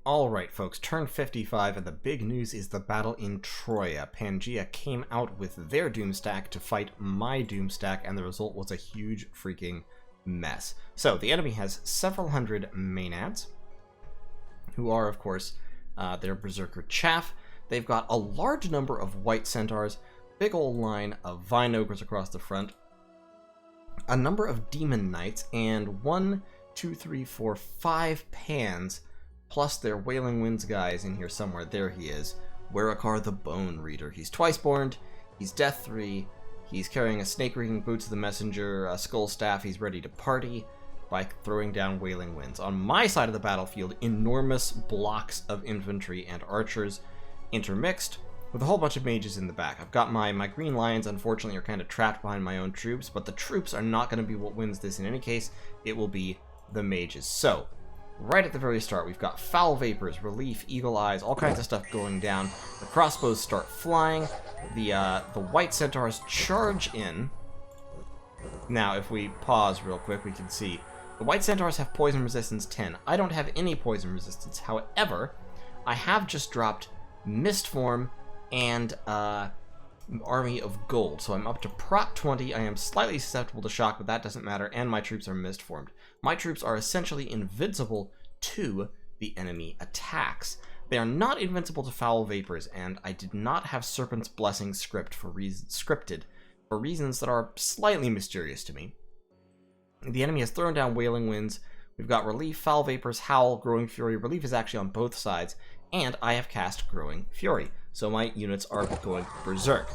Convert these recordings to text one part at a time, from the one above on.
Alright folks, turn 55 and the big news is the battle in Troya. Pangaea came out with their Doomstack to fight my Doomstack and the result was a huge freaking mess. So the enemy has several hundred Maenads, who are of course their Berserker Chaff. They've got a large number of White Centaurs, big old line of Vine Ogres across the front, a number of Demon Knights, and 1, 2, 3, 4, 5 Pans, plus their Wailing Winds guys in here somewhere. There he is. Werricar the Bone Reader. He's twice-born, he's Death 3, he's carrying a Snake-Reading Boots of the Messenger, a Skull Staff. He's ready to party by throwing down Wailing Winds. On my side of the battlefield, enormous blocks of infantry and archers intermixed, with a whole bunch of mages in the back. I've got my green lions, unfortunately, are kind of trapped behind my own troops, but the troops are not going to be what wins this in any case. It will be the mages. So, right at the very start, we've got Foul Vapors, Relief, Eagle Eyes, all kinds of stuff going down. The crossbows start flying. The White Centaurs charge in. Now, if we pause real quick, we can see the White Centaurs have Poison Resistance 10. I don't have any Poison Resistance. However, I have just dropped Mist Form and Army of Gold. So I'm up to Prot 20. I am slightly susceptible to shock, but that doesn't matter, and my troops are Mist Formed. My troops are essentially invincible to the enemy attacks. They are not invincible to Foul Vapors, and I did not have Serpent's Blessing scripted for reasons that are slightly mysterious to me. The enemy has thrown down Wailing Winds. We've got Relief, Foul Vapors, Howl, Growing Fury. Relief is actually on both sides, and I have cast Growing Fury, so my units are going berserk.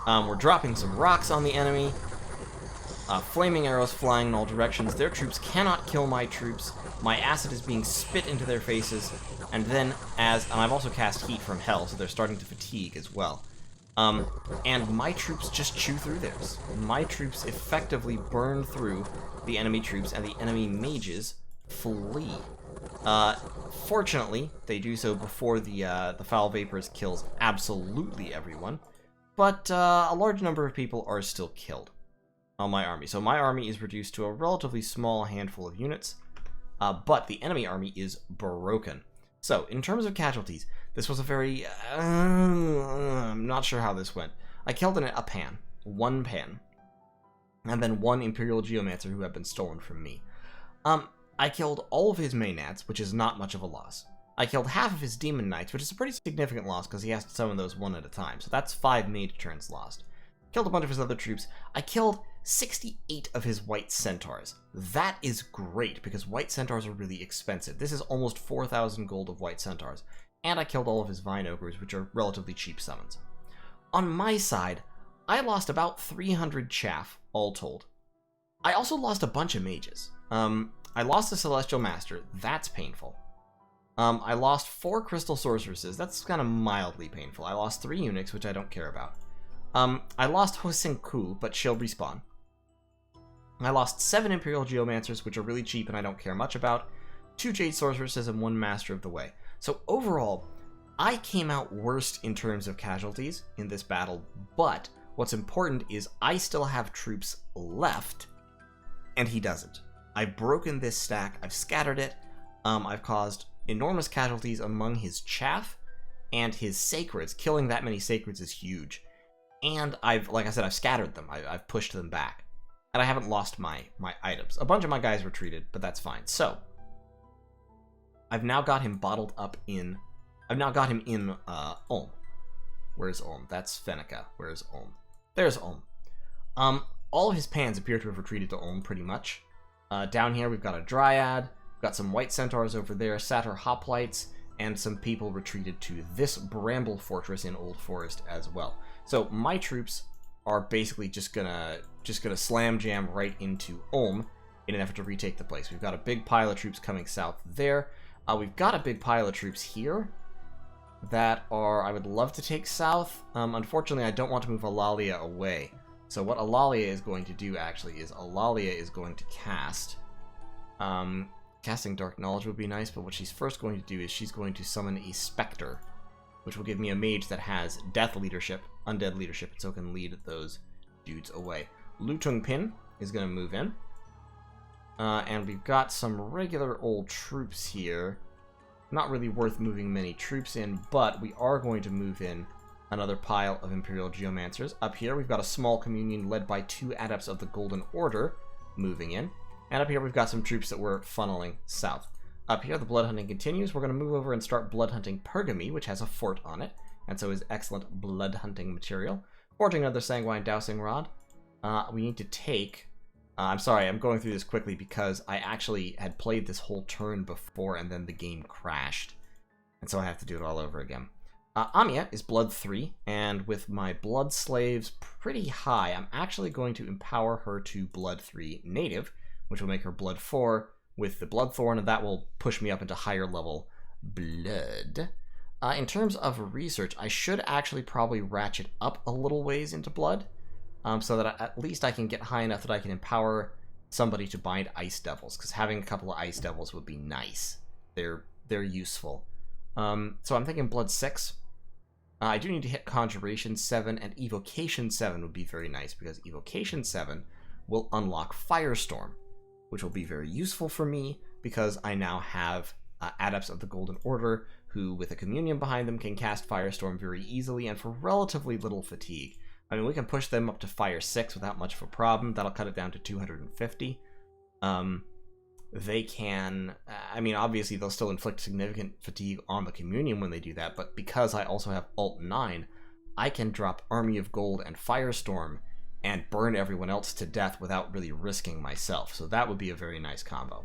We're dropping some rocks on the enemy. Flaming arrows flying in all directions. Their troops cannot kill my troops. My acid is being spit into their faces, and then and I've also cast Heat from Hell, so they're starting to fatigue as well. And my troops just chew through theirs. My troops effectively burn through the enemy troops, and the enemy mages flee. Fortunately, they do so before the Foul Vapors kills absolutely everyone, but a large number of people are still killed on my army. So my army is reduced to a relatively small handful of units, but the enemy army is broken. So, in terms of casualties, this was a very... I'm not sure how this went. I killed a Pan, 1 Pan, and then 1 Imperial Geomancer who had been stolen from me. I killed all of his Maenads, which is not much of a loss. I killed half of his Demon Knights, which is a pretty significant loss because he has to summon those one at a time, so that's 5 mage turns lost. Killed a bunch of his other troops. I killed 68 of his White Centaurs. That is great, because White Centaurs are really expensive. This is almost 4,000 gold of White Centaurs. And I killed all of his Vine Ogres, which are relatively cheap summons. On my side, I lost about 300 chaff, all told. I also lost a bunch of mages. I lost a Celestial Master. That's painful. I lost 4 Crystal Sorceresses. That's kind of mildly painful. I lost 3 Eunuchs, which I don't care about. I lost Hosenku, but she'll respawn. I lost 7 Imperial Geomancers, which are really cheap and I don't care much about. 2 Jade Sorceresses and 1 Master of the Way. So overall, I came out worst in terms of casualties in this battle, but what's important is I still have troops left, and he doesn't. I've broken this stack, I've scattered it, I've caused enormous casualties among his chaff and his sacreds. Killing that many sacreds is huge. And like I said, I've scattered them. I've pushed them back. And I haven't lost my items. A bunch of my guys retreated, but that's fine. So, I've now got him bottled up in... I've now got him in, Ulm. Where's Ulm? That's Fenica. Where's Ulm? There's Ulm. All of his Pans appear to have retreated to Ulm, pretty much. Down here, we've got a Dryad. We've got some White Centaurs over there, Satyr Hoplites, and some people retreated to this Bramble Fortress in Old Forest as well. So my troops are basically just gonna slam jam right into Ulm in an effort to retake the place. We've got a big pile of troops coming south there. We've got a big pile of troops here that I would love to take south. Unfortunately, I don't want to move Eulalia away. So what Eulalia is going to do actually is Eulalia is going to cast... casting Dark Knowledge would be nice, but what she's first going to do is she's going to summon a Spectre, which will give me a mage that has Death Leadership, Undead Leadership, so it can lead those dudes away. Lutung Pin is going to move in. And we've got some regular old troops here Not really worth moving many troops in, but we are going to move in another pile of Imperial Geomancers. Up here, we've got a small communion led by 2 Adepts of the Golden Order moving in. And up here, we've got some troops that we're funneling south. Up here, the blood hunting continues. We're going to move over and start blood hunting Pergamy, which has a fort on it, and so is excellent blood hunting material. Forging another Sanguine Dowsing Rod. We need to take... I'm sorry, I'm going through this quickly because I actually had played this whole turn before and then the game crashed. And so I have to do it all over again. Amiya is blood 3, and with my blood slaves pretty high, I'm actually going to empower her to blood 3 native, which will make her blood 4 with the Bloodthorn, and that will push me up into higher level blood. In terms of research, I should actually probably ratchet up a little ways into blood, so that at least I can get high enough that I can empower somebody to bind Ice Devils, because having a couple of Ice Devils would be nice. They're useful. So I'm thinking blood 6. I do need to hit Conjuration 7, and Evocation 7 would be very nice, because Evocation 7 will unlock Firestorm, which will be very useful for me, because I now have Adepts of the Golden Order, who, with a Communion behind them, can cast Firestorm very easily, and for relatively little fatigue. I mean, we can push them up to Fire 6 without much of a problem. That'll cut it down to 250. They can... I mean, obviously, they'll still inflict significant fatigue on the Communion when they do that, but because I also have Alt 9, I can drop Army of Gold and Firestorm and burn everyone else to death without really risking myself. So that would be a very nice combo.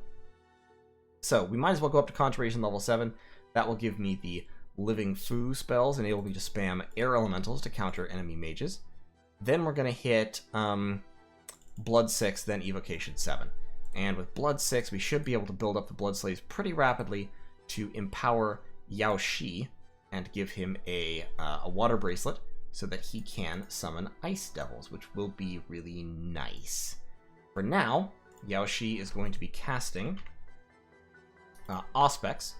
So we might as well go up to Conjuration level 7. That will give me the Living Foo spells, enable me to spam air elementals to counter enemy mages. Then we're going to hit Blood 6, then Evocation 7. And with Blood 6, we should be able to build up the Blood Slaves pretty rapidly to empower Yao Shi and give him a water bracelet so that he can summon Ice Devils, which will be really nice. For now, Yao Shi is going to be casting Auspex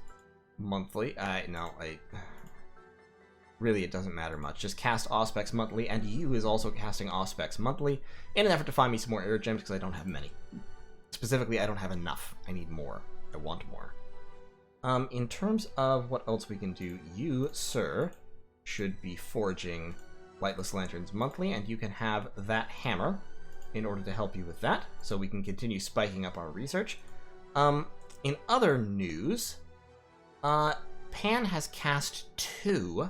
monthly. Really, it doesn't matter much. Just cast Auspex monthly, and Yu is also casting Auspex monthly in an effort to find me some more air gems because I don't have many. Specifically, I don't have enough. I need more. I want more. In terms of what else we can do, you, sir, should be forging Lightless Lanterns monthly, and you can have that hammer in order to help you with that, so we can continue spiking up our research. In other news, Pan has cast 2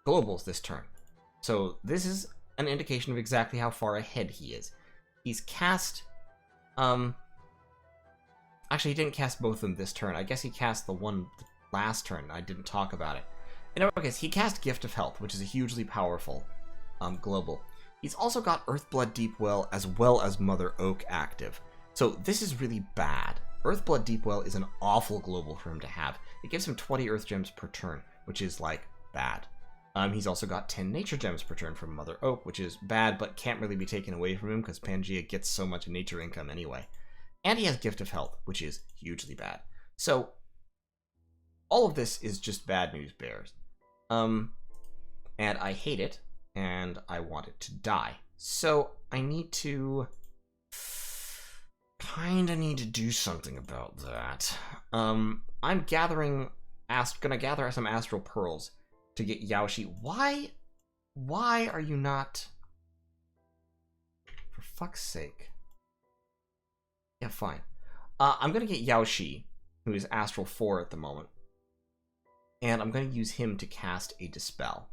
globals this turn. So this is an indication of exactly how far ahead he is. He's cast... Actually, he didn't cast both of them this turn. I guess he cast the one last turn. I didn't talk about it. In other case, he cast Gift of Health, which is a hugely powerful global. He's also got Earthblood Deepwell as well as Mother Oak active. So this is really bad. Earthblood Deepwell is an awful global for him to have. It gives him 20 Earth Gems per turn, which is, like, bad. He's also got 10 Nature Gems per turn from Mother Oak, which is bad, but can't really be taken away from him because Pangea gets so much nature income anyway. And he has Gift of Health, which is hugely bad. So, all of this is just bad news bears. And I hate it, and I want it to die. So, I need to... kinda need to do something about that. I'm gonna gather some Astral Pearls to get Yaoshi. Why are you not... For fuck's sake. Yeah, fine. I'm gonna get Yaoshi, who is Astral 4 at the moment. And I'm gonna use him to cast a Dispel.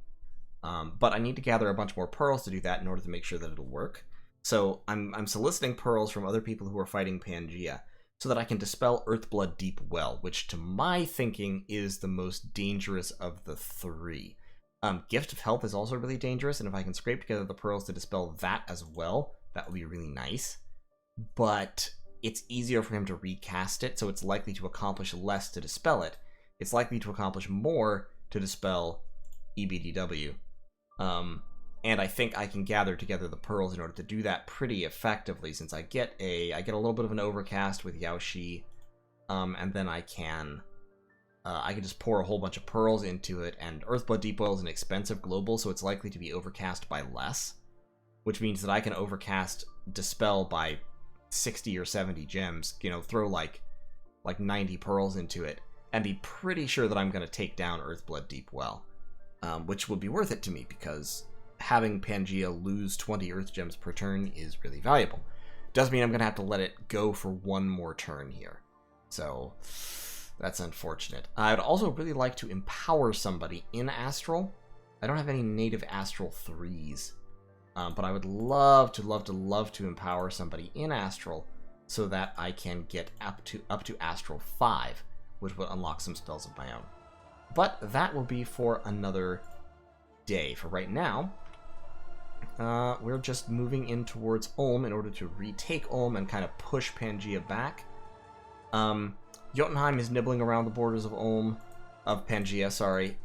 But I need to gather a bunch more pearls to do that in order to make sure that it'll work. So I'm soliciting pearls from other people who are fighting Pangea so that I can dispel Earthblood Deepwell, which to my thinking is the most dangerous of the 3. Gift of Health is also really dangerous, and if I can scrape together the pearls to dispel that as well, that would be really nice. But it's easier for him to recast it, so it's likely to accomplish less to dispel it. It's likely to accomplish more to dispel EBDW. And I think I can gather together the pearls in order to do that pretty effectively, since I get a little bit of an overcast with Yaoshi, and then I can just pour a whole bunch of pearls into it, and Earthblood Deepwell is an expensive global, so it's likely to be overcast by less, which means that I can overcast Dispel by 60 or 70 gems, throw like 90 pearls into it, and be pretty sure that I'm going to take down Earthblood Deepwell, which would be worth it to me because having Pangaea lose 20 Earth Gems per turn is really valuable. Does mean I'm going to have to let it go for one more turn here. So that's unfortunate. I'd also really like to empower somebody in Astral. I don't have any native Astral 3s, but I would love to empower somebody in Astral so that I can get up to Astral 5, which will unlock some spells of my own. But that will be for another day. For right now, we're just moving in towards Ulm in order to retake Ulm and kind of push Pangaea back. Jotunheim is nibbling around the borders of Pangaea, sorry.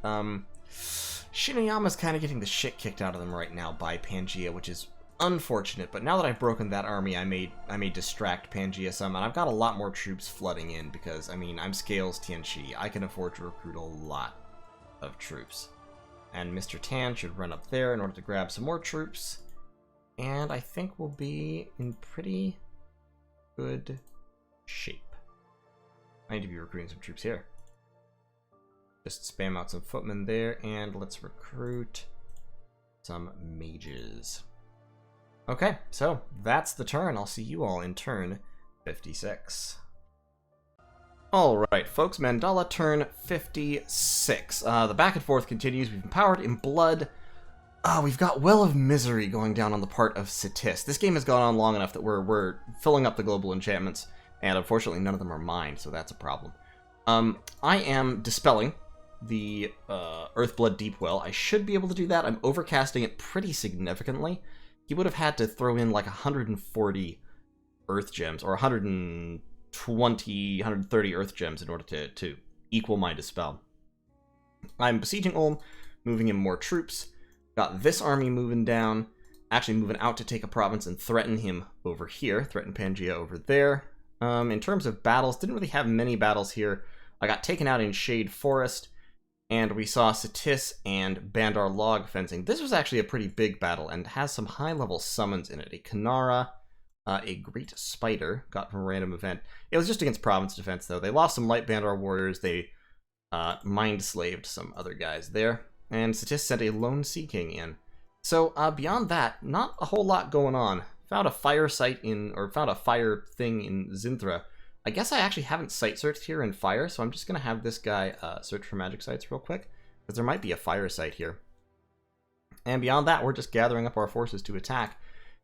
Shineyama's kind of getting the shit kicked out of them right now by Pangaea, which is unfortunate, but now that I've broken that army, I may distract Pangaea some, and I've got a lot more troops flooding in because, I mean, I'm Scales Tianchi. I can afford to recruit a lot of troops. And Mr. Tan should run up there in order to grab some more troops, and I think we'll be in pretty good shape. I need to be recruiting some troops here. Just spam out some footmen there, and let's recruit some mages. Okay, so that's the turn. I'll see you all in turn 56. Alright, folks, Mandala turn 56. The back and forth continues. We've empowered in blood. We've got Well of Misery going down on the part of Sitis. This game has gone on long enough that we're filling up the global enchantments, and unfortunately none of them are mine, so that's a problem. I am dispelling the Earthblood Deepwell. I should be able to do that. I'm overcasting it pretty significantly. He would have had to throw in like 140 Earth Gems, or 120, 130 Earth Gems in order to equal my dispel. I'm besieging Ulm, moving in more troops. Got this army moving down, actually moving out to take a province and threaten him over here, threaten Pangaea over there. In terms of battles, didn't really have many battles here. I got taken out in Shade Forest, and we saw Sitis and Bandar log fencing. This was actually a pretty big battle and has some high-level summons in it. A Kanara, a Great Spider, got from a random event. It was just against province defense, though. They lost some light Bandar warriors. They mind-slaved some other guys there. And Sitis sent a Lone Sea King in. So, beyond that, not a whole lot going on. Found a fire site found a fire thing in Zinthra. I guess I actually haven't site searched here in fire, so I'm just going to have this guy search for magic sites real quick, because there might be a fire site here. And beyond that, we're just gathering up our forces to attack.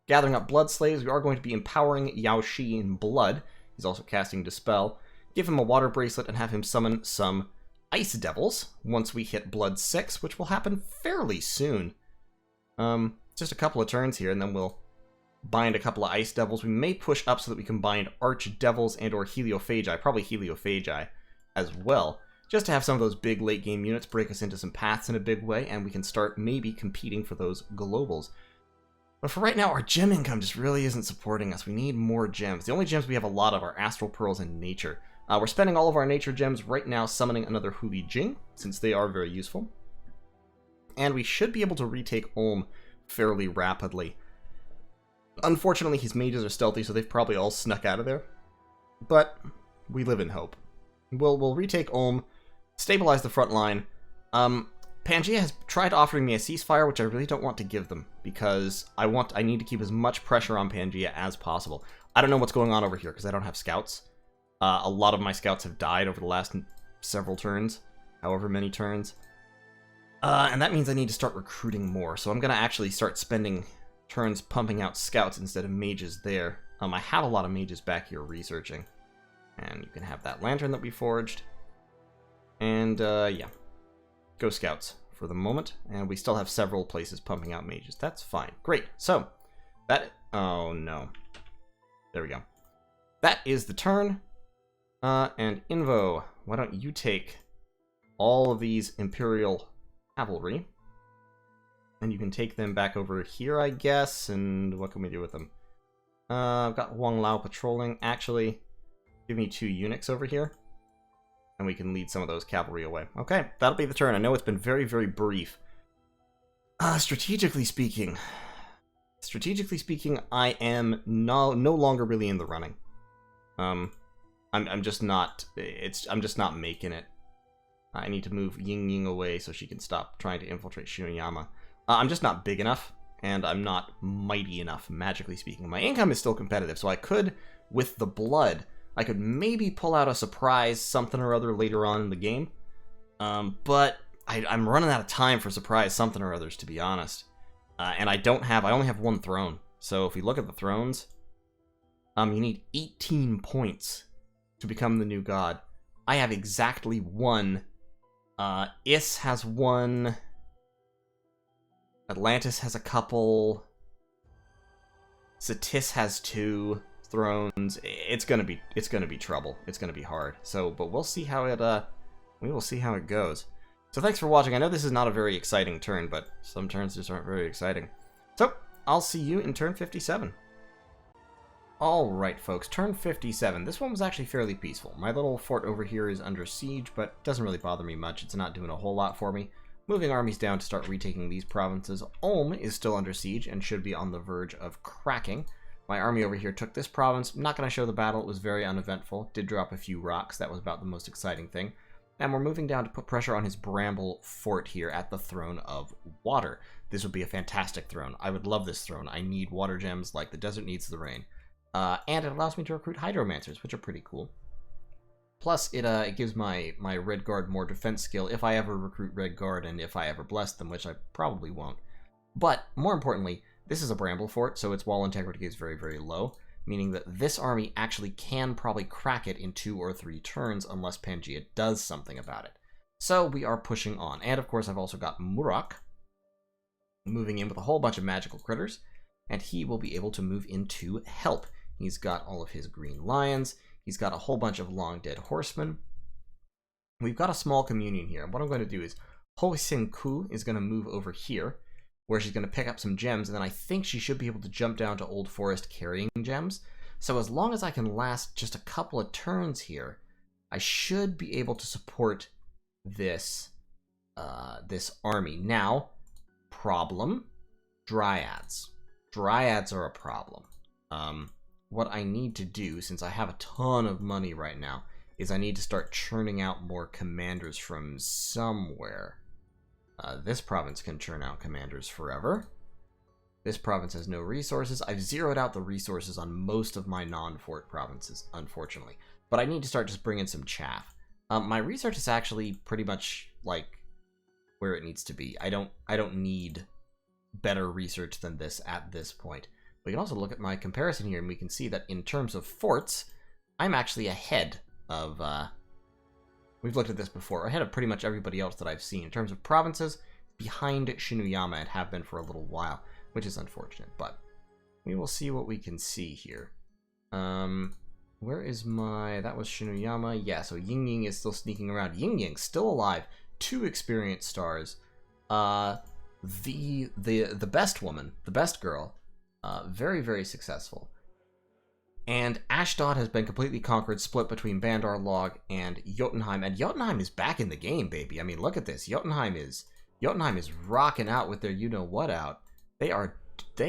Gathering up blood slaves, we are going to be empowering Yao Shi in blood. He's also casting Dispel. Give him a water bracelet and have him summon some ice devils once we hit blood 6, which will happen fairly soon. Just a couple of turns here, and then we'll bind a couple of ice devils. We may push up so that we can bind arch devils and or heliophagi, probably heliophagi as well, just to have some of those big late game units break us into some paths in a big way, and we can start maybe competing for those globals. But for right now, our gem income just really isn't supporting us. We need more gems. The only gems we have a lot of are Astral Pearls and Nature. We're spending all of our Nature gems right now summoning another Huli Jing, since they are very useful. And we should be able to retake Ulm fairly rapidly. Unfortunately, his mages are stealthy, so they've probably all snuck out of there. But we live in hope. We'll retake Ulm, stabilize the front line. Pangaea has tried offering me a ceasefire, which I really don't want to give them, because I need to keep as much pressure on Pangaea as possible. I don't know what's going on over here, because I don't have scouts. A lot of my scouts have died over the last several turns, however many turns. And that means I need to start recruiting more, so I'm going to actually start spending turns pumping out scouts instead of mages there. I have a lot of mages back here researching. And you can have that lantern that we forged. And, yeah. Go scouts for the moment. And we still have several places pumping out mages. That's fine. Great. So, oh, no. There we go. That is the turn. And Invo, why don't you take all of these Imperial Cavalry. And you can take them back over here, I guess. And what can we do with them? I've got Wang Lao patrolling. Actually, give me 2 eunuchs over here. And we can lead some of those cavalry away. Okay, that'll be the turn. I know it's been very, very brief. Strategically speaking, I am no longer really in the running. I'm just not, I'm just not making it. I need to move Ying Ying away so she can stop trying to infiltrate Shinuyama. I'm just not big enough, and I'm not mighty enough, magically speaking. My income is still competitive, so I could, with the blood, I could maybe pull out a surprise something or other later on in the game. But I'm running out of time for surprise something or others, to be honest. And I only have one throne. So if we look at the thrones, you need 18 points to become the new god. I have exactly one. Is has one. Atlantis has a couple. Satis has 2 thrones. It's gonna be trouble. It's gonna be hard. So, but we'll see how it we will see how it goes. So thanks for watching. I know this is not a very exciting turn, but some turns just aren't very exciting. So I'll see you in turn 57. Alright folks, turn 57. This one was actually fairly peaceful. My little fort over here is under siege, but it doesn't really bother me much. It's not doing a whole lot for me. Moving armies down to start retaking these provinces. Ulm is still under siege and should be on the verge of cracking. My army over here took this province. I'm not going to show the battle. It was very uneventful. Did drop a few rocks. That was about the most exciting thing. And we're moving down to put pressure on his Bramble fort here at the Throne of Water. This would be a fantastic throne. I would love this throne. I need water gems like the desert needs the rain. And it allows me to recruit Hydromancers, which are pretty cool. Plus, it gives my Red Guard more defense skill if I ever recruit Red Guard and if I ever bless them, which I probably won't. But, more importantly, this is a Bramble fort, so its wall integrity is very, very low, meaning that this army actually can probably crack it in 2 or 3 turns unless Pangaea does something about it. So we are pushing on. And, of course, I've also got Murak moving in with a whole bunch of magical critters, and he will be able to move in to help. He's got all of his green lions. He's got a whole bunch of long dead horsemen. We've got a small communion here. And what I'm going to do is Ho Ku is going to move over here, where she's going to pick up some gems, and then I think she should be able to jump down to Old Forest carrying gems. So as long as I can last just a couple of turns here, I should be able to support this this army. Now, problem, dryads. Dryads are a problem. What I need to do, since I have a ton of money right now, is I need to start churning out more commanders from somewhere. This province can churn out commanders forever. This province has no resources. I've zeroed out the resources on most of my non-fort provinces, unfortunately. But I need to start just bringing some chaff. My research is actually pretty much like where it needs to be. I don't need better research than this at this point. We can also look at my comparison here, and we can see that in terms of forts, I'm actually ahead of, we've looked at this before, ahead of pretty much everybody else that I've seen. In terms of provinces, behind Shinuyama and have been for a little while, which is unfortunate, but we will see what we can see here. Where is my, that was Shinuyama, yeah, so Ying Ying is still sneaking around. Ying Ying, still alive, 2 experience stars. The best woman, the best girl, very, very successful. And Ashdod has been completely conquered, split between Bandar Log and Jotunheim. And Jotunheim is back in the game, baby. I mean, look at this. Jotunheim is rocking out with their you-know-what out. They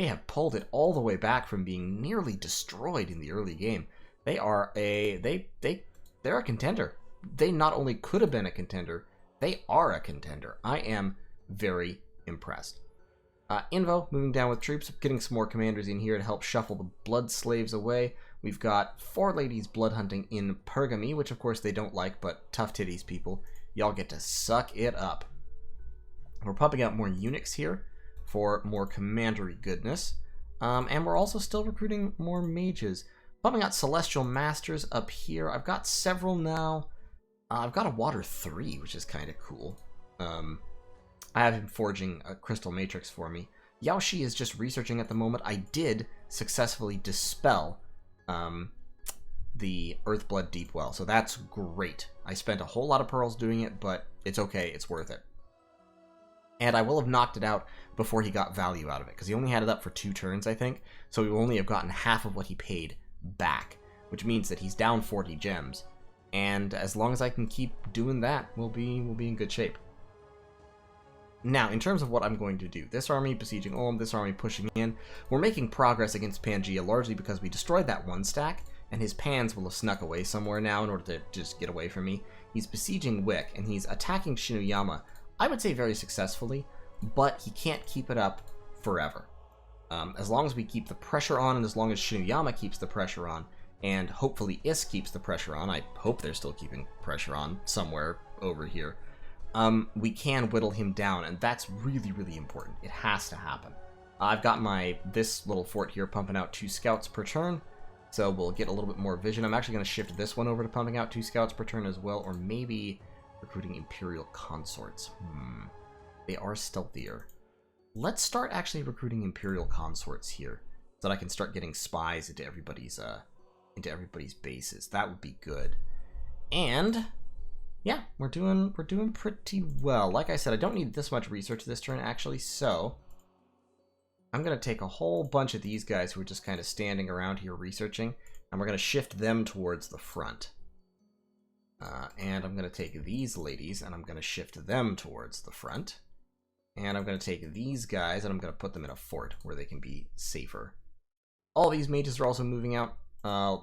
have pulled it all the way back from being nearly destroyed in the early game. They're a contender. They not only could have been a contender, they are a contender. I am very impressed. Invo, moving down with troops, getting some more commanders in here to help shuffle the blood slaves away. We've got 4 ladies blood hunting in Pergamy, which of course they don't like, but tough titties people. Y'all get to suck it up. We're pumping out more eunuchs here for more commandery goodness. And we're also still recruiting more mages. Pumping out celestial masters up here. I've got several now. I've got a water 3, which is kind of cool. I have him forging a crystal matrix for me. Yaoshi is just researching at the moment. I did successfully dispel the Earthblood Deep Well, so that's great. I spent a whole lot of pearls doing it, but it's okay, it's worth it. And I will have knocked it out before he got value out of it, because he only had it up for 2 turns, I think, so we will only have gotten half of what he paid back, which means that he's down 40 gems. And as long as I can keep doing that, we'll be in good shape. Now, in terms of what I'm going to do, this army besieging Ulm, this army pushing in, we're making progress against Pangaea largely because we destroyed that 1 stack, and his pans will have snuck away somewhere now in order to just get away from me. He's besieging Wick, and he's attacking Shinuyama, I would say very successfully, but he can't keep it up forever. As long as we keep the pressure on, and as long as Shinuyama keeps the pressure on, and hopefully Is keeps the pressure on, I hope they're still keeping pressure on somewhere over here, we can whittle him down, and that's really, really important. It has to happen. I've got this little fort here pumping out 2 scouts per turn, so we'll get a little bit more vision. I'm actually going to shift this one over to pumping out 2 scouts per turn as well, or maybe recruiting Imperial consorts. They are stealthier. Let's start actually recruiting Imperial consorts here, so that I can start getting spies into everybody's bases. That would be good. And yeah, we're doing pretty well. Like I said, I don't need this much research this turn actually, so I'm gonna take a whole bunch of these guys who are just kind of standing around here researching, and we're gonna shift them towards the front. And I'm gonna take these ladies and I'm gonna shift them towards the front. And I'm going to take these guys and I'm going to put them in a fort where they can be safer. All these mages are also moving out.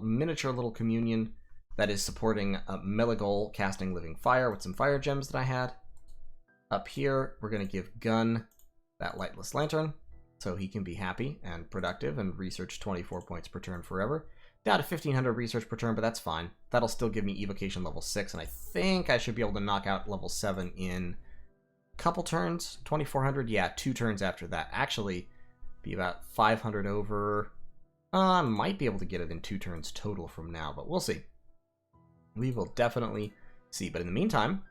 Miniature little communion that is supporting Meligol casting Living Fire with some fire gems that I had. Up here, we're going to give Gun that Lightless Lantern so he can be happy and productive and research 24 points per turn forever. Down to 1500 research per turn, but that's fine. That'll still give me evocation level 6, and I think I should be able to knock out level 7 in couple turns. 2400, yeah, 2 turns after that. Actually be about 500 over. I might be able to get it in 2 turns total from now, but we'll see. We will definitely see. But in the meantime,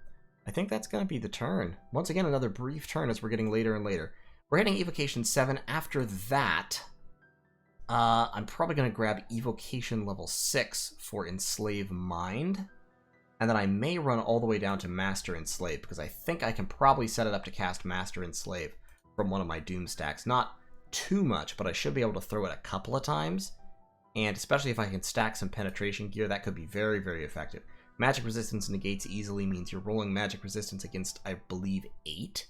I think that's going to be the turn. Once again, another brief turn as we're getting later and later. We're hitting evocation 7. After that, I'm probably going to grab evocation level 6 for Enslave Mind. And then I may run all the way down to Master Enslave, because I think I can probably set it up to cast Master Enslave from one of my Doom stacks. Not too much, but I should be able to throw it a couple of times. And especially if I can stack some penetration gear, that could be very, very effective. Magic resistance negates easily means you're rolling magic resistance against, I believe, 8.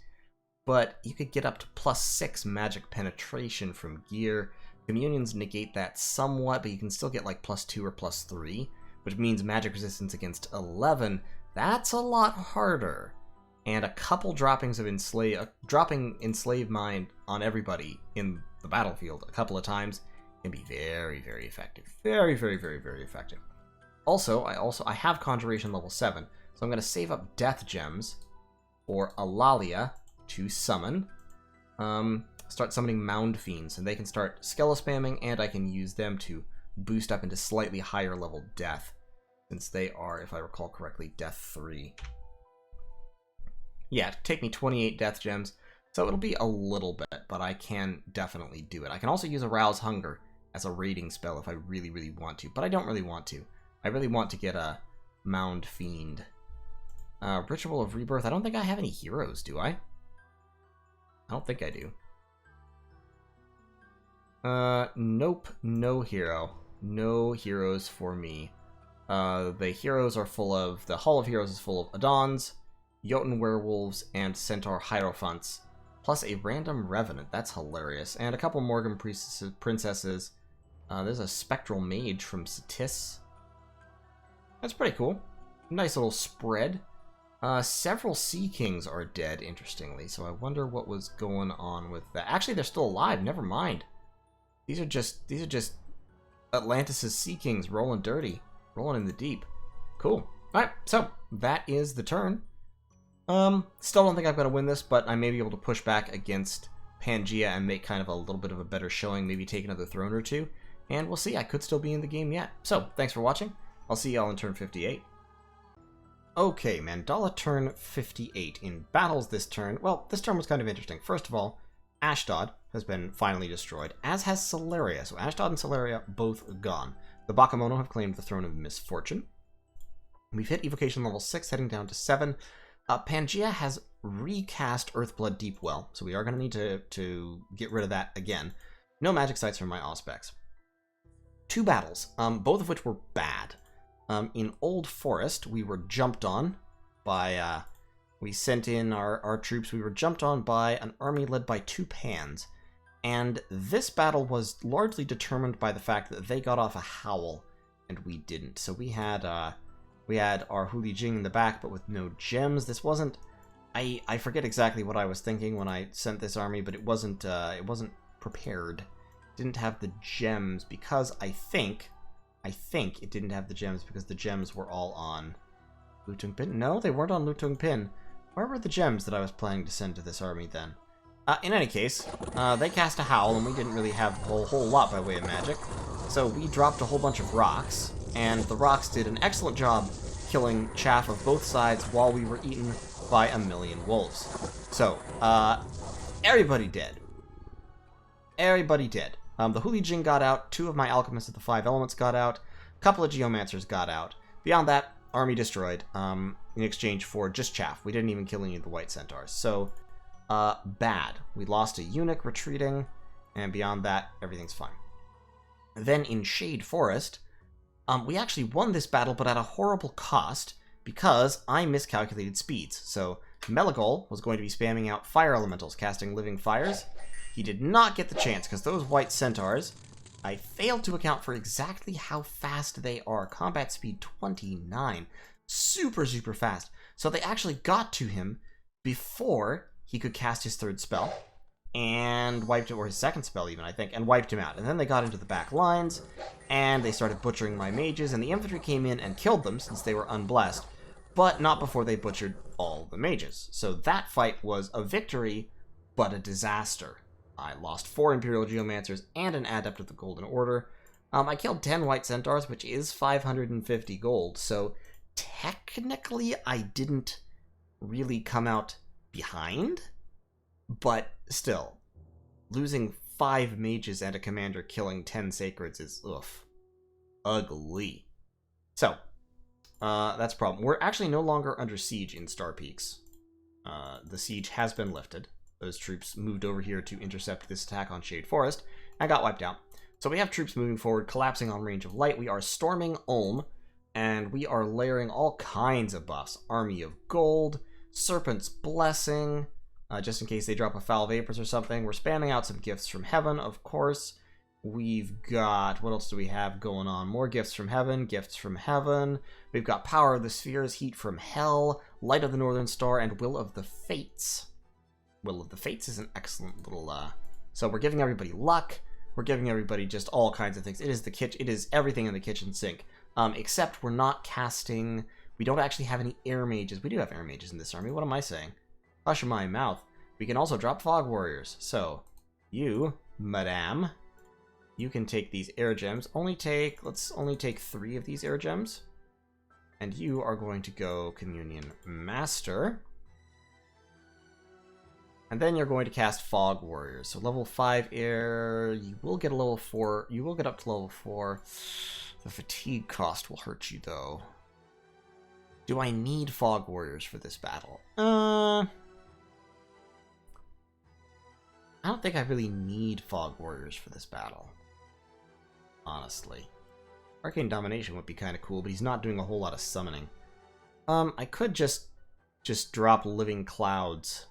But you could get up to +6 magic penetration from gear. Communions negate that somewhat, but you can still get like +2 or +3. Which means magic resistance against 11, that's a lot harder. And a couple droppings of dropping Enslave Mind on everybody in the battlefield a couple of times can be very, very effective. Very, very, very, very effective. Also, I have Conjuration level 7, so I'm going to save up Death Gems for Alalia to summon. Start summoning Mound Fiends, and they can start Skella spamming, and I can use them to boost up into slightly higher level Death. Since they are, if I recall correctly, Death 3. Yeah, it'll take me 28 Death Gems, so it'll be a little bit, but I can definitely do it. I can also use Arouse Hunger as a raiding spell if I really, really want to, but I don't really want to. I really want to get a Mound Fiend. Ritual of Rebirth, I don't think I have any heroes, do I? I don't think I do. Nope, no hero. No heroes for me. The heroes are full of... The Hall of Heroes is full of Adons, Jotun Werewolves, and Centaur Hierophants, plus a random Revenant. That's hilarious. And a couple Morgan Princesses. There's a Spectral Mage from Satis. That's pretty cool. Nice little spread. Several Sea Kings are dead, interestingly, so I wonder what was going on with that. Actually, they're still alive. Never mind. These are just Atlantis' Sea Kings rolling dirty. Rolling in the deep. Cool. Alright, so that is the turn. Still don't think I'm going to win this, but I may be able to push back against Pangea and make kind of a little bit of a better showing, maybe take another throne or two. And we'll see, I could still be in the game yet. So, thanks for watching. I'll see y'all in turn 58. Okay, Mandala turn 58. In battles this turn, well, this turn was kind of interesting. First of all, Ashdod has been finally destroyed, as has Celeria. So Ashdod and Celeria both gone. The Bakemono have claimed the Throne of Misfortune. We've hit Evocation level 6, heading down to 7. Pangea has recast Earthblood Deepwell, so we are going to need to get rid of that again. No magic sites from my Auspex. 2 battles, both of which were bad. In Old Forest, we were jumped on by... we sent in our troops. We were jumped on by an army led by 2 Pans. And this battle was largely determined by the fact that they got off a Howl and we didn't. So we had our Huli Jing in the back, but with no gems. This wasn't... I forget exactly what I was thinking when I sent this army, but it wasn't prepared. It didn't have the gems because I think it didn't have the gems because the gems were all on Lutung Pin. No, they weren't on Lutung Pin. Where were the gems that I was planning to send to this army then? In any case, they cast a Howl, and we didn't really have a whole lot by way of magic. So we dropped a whole bunch of rocks, and the rocks did an excellent job killing chaff of both sides while we were eaten by a million wolves. So, everybody dead. Everybody dead. The Huli Jing got out, 2 of my alchemists of the 5 elements got out, a couple of geomancers got out. Beyond that, army destroyed, in exchange for just chaff. We didn't even kill any of the white centaurs. So, bad. We lost a eunuch retreating, and beyond that, everything's fine. Then in Shade Forest, we actually won this battle, but at a horrible cost, because I miscalculated speeds. So, Meligol was going to be spamming out fire elementals, casting living fires. He did not get the chance, because those white centaurs, I failed to account for exactly how fast they are. Combat speed 29. Super, super fast. So they actually got to him before he could cast his 3rd spell, and wiped him, or his 2nd spell even, I think, and wiped him out. And then they got into the back lines, and they started butchering my mages, and the infantry came in and killed them, since they were unblessed, but not before they butchered all the mages. So that fight was a victory, but a disaster. I lost 4 Imperial Geomancers and an Adept of the Golden Order. I killed 10 White Centaurs, which is 550 gold, so technically I didn't really come out behind, but still, losing 5 mages and a commander killing 10 sacreds is, ugly. So, that's a problem. We're actually no longer under siege in Star Peaks. The siege has been lifted. Those troops moved over here to intercept this attack on Shade Forest, and got wiped out. So we have troops moving forward, collapsing on Range of Light. We are storming Ulm, and we are layering all kinds of buffs. Army of Gold, Serpent's Blessing, just in case they drop a Foul Vapors or something. We're spamming out some Gifts from Heaven, of course. We've got, what else do we have going on? More Gifts from Heaven, Gifts from Heaven. We've got Power of the Spheres, Heat from Hell, Light of the Northern Star, and Will of the Fates. Will of the Fates is an excellent little, so we're giving everybody luck. We're giving everybody just all kinds of things. It is everything in the kitchen sink. Except we're not casting, we don't actually have any air mages. We do have air mages in this army. What am I saying? Hush my mouth. We can also drop fog warriors. So, you, madame, you can take these air gems. Let's only take 3 of these air gems. And you are going to go Communion Master. And then you're going to cast Fog Warriors. So level 5 air, you will get a level 4, you will get up to level 4. The fatigue cost will hurt you though. Do I need Fog Warriors for this battle? I don't think I really need Fog Warriors for this battle. Honestly. Arcane Domination would be kind of cool, but he's not doing a whole lot of summoning. I could just drop Living Clouds.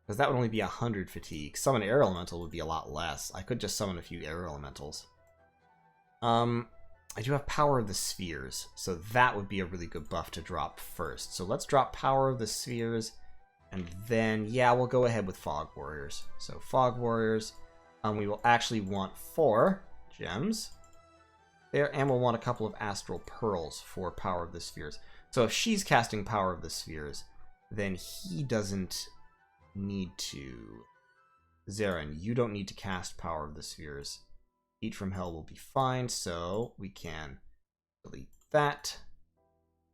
Because that would only be 100 fatigue. Summon Air Elemental would be a lot less. I could just summon a few Air Elementals. I do have Power of the Spheres, so that would be a really good buff to drop first. So let's drop Power of the Spheres, and then, yeah, we'll go ahead with Fog Warriors. So Fog Warriors, we will actually want 4 gems there, and we'll want a couple of Astral Pearls for Power of the Spheres. So if she's casting Power of the Spheres, then he doesn't need to. Zarin, you don't need to cast Power of the Spheres. Heat from Hell will be fine, so we can delete that.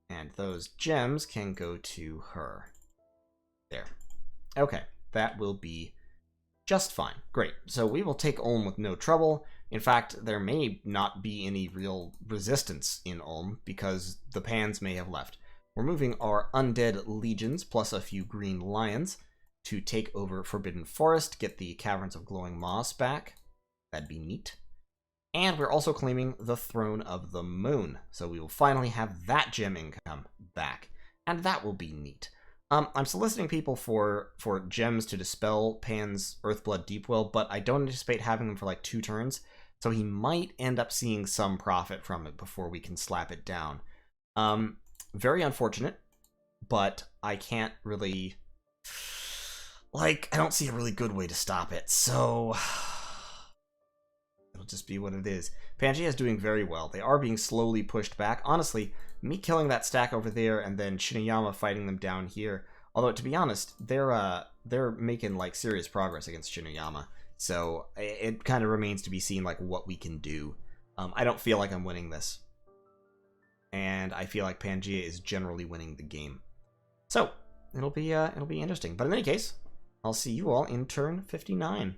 And those gems can go to her. There. Okay, that will be just fine. Great. So we will take Ulm with no trouble. In fact, there may not be any real resistance in Ulm because the Pans may have left. We're moving our Undead Legions plus a few Green Lions to take over Forbidden Forest, get the Caverns of Glowing Moss back. That'd be neat. And we're also claiming the Throne of the Moon. So we will finally have that gem income back. And that will be neat. I'm soliciting people for gems to dispel Pan's Earthblood Deepwell, but I don't anticipate having them for like 2 turns. So he might end up seeing some profit from it before we can slap it down. Very unfortunate, but I can't really... Like, I don't see a really good way to stop it, so... It'll just be what it is. Pangea is doing very well. They are being slowly pushed back. Honestly, me killing that stack over there and then Shiniyama fighting them down here... Although, to be honest, they're making, like, serious progress against Shiniyama. So, it kind of remains to be seen, like, what we can do. I don't feel like I'm winning this. And I feel like Pangea is generally winning the game. So, it'll be interesting. But in any case, I'll see you all in turn 59.